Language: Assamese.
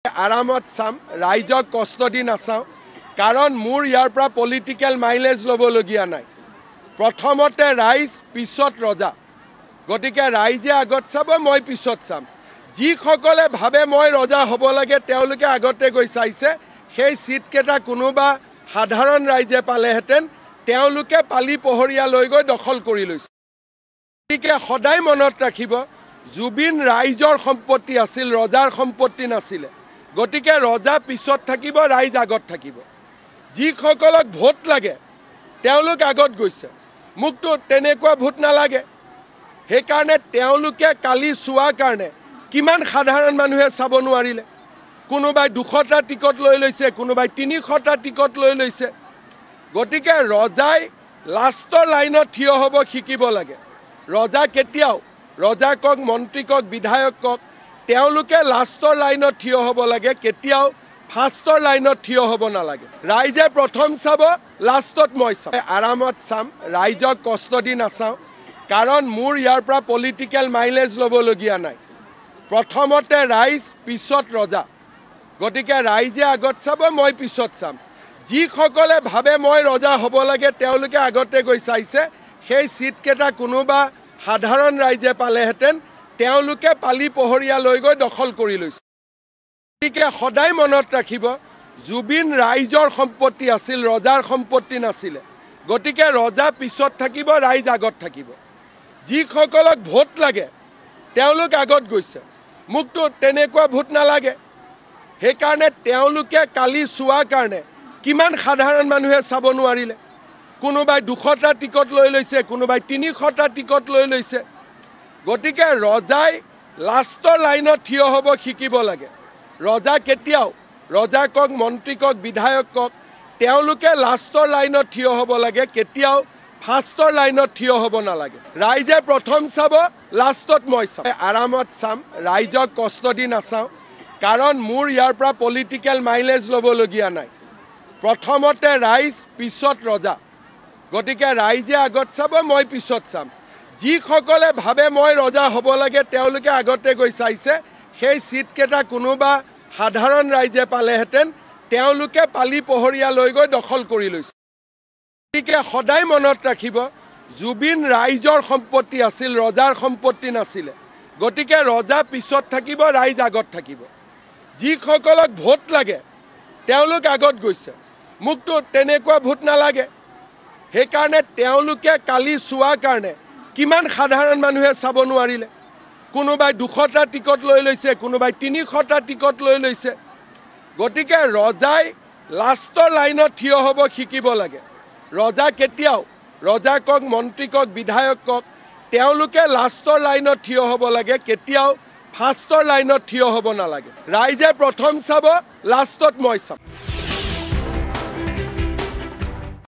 আৰামত চাম ৰাইজক কষ্ট দি নাচাওঁ কাৰণ মোৰ ইয়াৰ পৰা পলিটিক্যাল মাইলেজ ল'বলগীয়া নাই। প্ৰথমতে ৰাইজ পিছত ৰজা, গতিকে ৰাইজে আগত চাব, মই পিছত চাম। যিসকলে ভাবে মই ৰজা হ'ব লাগে তেওঁলোকে আগতে গৈ চাইছে, সেই সিটকেইটা কোনোবা সাধাৰণ ৰাইজে পালেহেঁতেন, তেওঁলোকে পালি পহৰীয়া লৈ গৈ দখল কৰি লৈছে। গতিকে সদায় মনত ৰাখিব, জুবিন ৰাইজৰ সম্পত্তি আছিল, ৰজাৰ সম্পত্তি নাছিলে। গতিকে ৰজা পিছত থাকিব, ৰাইজ আগত থাকিব। যিসকলক ভোট লাগে তেওঁলোক আগত গৈছে, মোকতো তেনেকুৱা ভোট নালাগে। সেইকাৰণে তেওঁলোকে কালি চোৱাৰ কাৰণে কিমান সাধাৰণ মানুহে চাব নোৱাৰিলে। কোনোবাই 200টা টিকট লৈ লৈছে, কোনোবাই 300টা টিকট লৈ লৈছে। গতিকে ৰজাই লাষ্টৰ লাইনত থিয় হ'ব শিকিব লাগে। ৰজা কেতিয়াও, ৰজা কওক, মন্ত্ৰী কওক, বিধায়ক কওক, তেওঁলোকে লাষ্টৰ লাইনত থিয় হ'ব লাগে, কেতিয়াও ফাৰ্ষ্টৰ লাইনত থিয় হ'ব নালাগে। ৰাইজে প্ৰথম চাব, লাষ্টত মই চাম। আৰামত চাম, ৰাইজক কষ্ট দি নাচাওঁ কাৰণ মোৰ ইয়াৰ পৰা পলিটিক্যাল মাইলেজ ল'বলগীয়া নাই। প্ৰথমতে ৰাইজ পিছত ৰজা, গতিকে ৰাইজে আগত চাব, মই পিছত চাম। যিসকলে ভাবে মই ৰজা হ'ব লাগে তেওঁলোকে আগতে গৈ চাইছে, সেই সিটকেইটা কোনোবা সাধাৰণ ৰাইজে পালেহেঁতেন, তেওঁলোকে পালি পহৰীয়া লৈ গৈ দখল কৰি লৈছে। গতিকে সদায় মনত ৰাখিব, জুবিন ৰাইজৰ সম্পত্তি আছিল, ৰজাৰ সম্পত্তি নাছিলে। গতিকে ৰজা পিছত থাকিব, ৰাইজ আগত থাকিব। যিসকলক ভোট লাগে তেওঁলোক আগত গৈছে, মোকতো তেনেকুৱা ভোট নালাগে। সেইকাৰণে তেওঁলোকে কালি চোৱাৰ কাৰণে কিমান সাধাৰণ মানুহে চাব নোৱাৰিলে। কোনোবাই 200টা টিকট লৈ লৈছে, কোনোবাই 300টা টিকট লৈ লৈছে। গতিকে ৰজাই লাষ্টৰ লাইনত থিয় হ'ব শিকিব লাগে। ৰজা কেতিয়াও, ৰজা কওক, মন্ত্ৰী কওক, বিধায়ক কওক, তেওঁলোকে লাষ্টৰ লাইনত থিয় হ'ব লাগে, কেতিয়াও ফাৰ্ষ্টৰ লাইনত থিয় হ'ব নালাগে। ৰাইজে প্ৰথম চাব, লাষ্টত মই চাম। আৰামত চাম, ৰাইজক কষ্ট দি নাচাওঁ কাৰণ মোৰ ইয়াৰ পৰা পলিটিক্যাল মাইলেজ ল'বলগীয়া নাই। প্ৰথমতে ৰাইজ পিছত ৰজা, গতিকে ৰাইজে আগত চাব, মই পিছত চাম। যিসকলে ভাবে মই ৰজা হ'ব লাগে তেওঁলোকে আগতে গৈ চাইছে, সেই সিটকেইটা কোনোবা সাধাৰণ ৰাইজে পালেহেঁতেন, তেওঁলোকে পালি পহৰীয়া লৈ গৈ দখল কৰি লৈছে। গতিকে সদায় মনত ৰাখিব, জুবিন ৰাইজৰ সম্পত্তি আছিল, ৰজাৰ সম্পত্তি নাছিলে। গতিকে ৰজা পিছত থাকিব, ৰাইজ আগত থাকিব। যিসকলক ভোট লাগে তেওঁলোক আগত গৈছে, মোকতো তেনেকুৱা ভোট নালাগে। সেইকাৰণে তেওঁলোকে কালি চোৱাৰ কাৰণে কিমান সাধাৰণ মানুহে চাব নোৱাৰিলে। কোনোবাই 200টা টিকট লৈ লৈছে, কোনোবাই 300টা টিকট লৈ লৈছে। গতিকে ৰজাই লাষ্টৰ লাইনত থিয় হ'ব শিকিব লাগে। ৰজা কেতিয়াও, ৰজা কওক, মন্ত্ৰী কওক, বিধায়ক কওক, তেওঁলোকে লাষ্টৰ লাইনত থিয় হ'ব লাগে, কেতিয়াও ফাৰ্ষ্টৰ লাইনত থিয় হ'ব নালাগে। ৰাইজে প্ৰথম চাব, লাষ্টত মই চাম।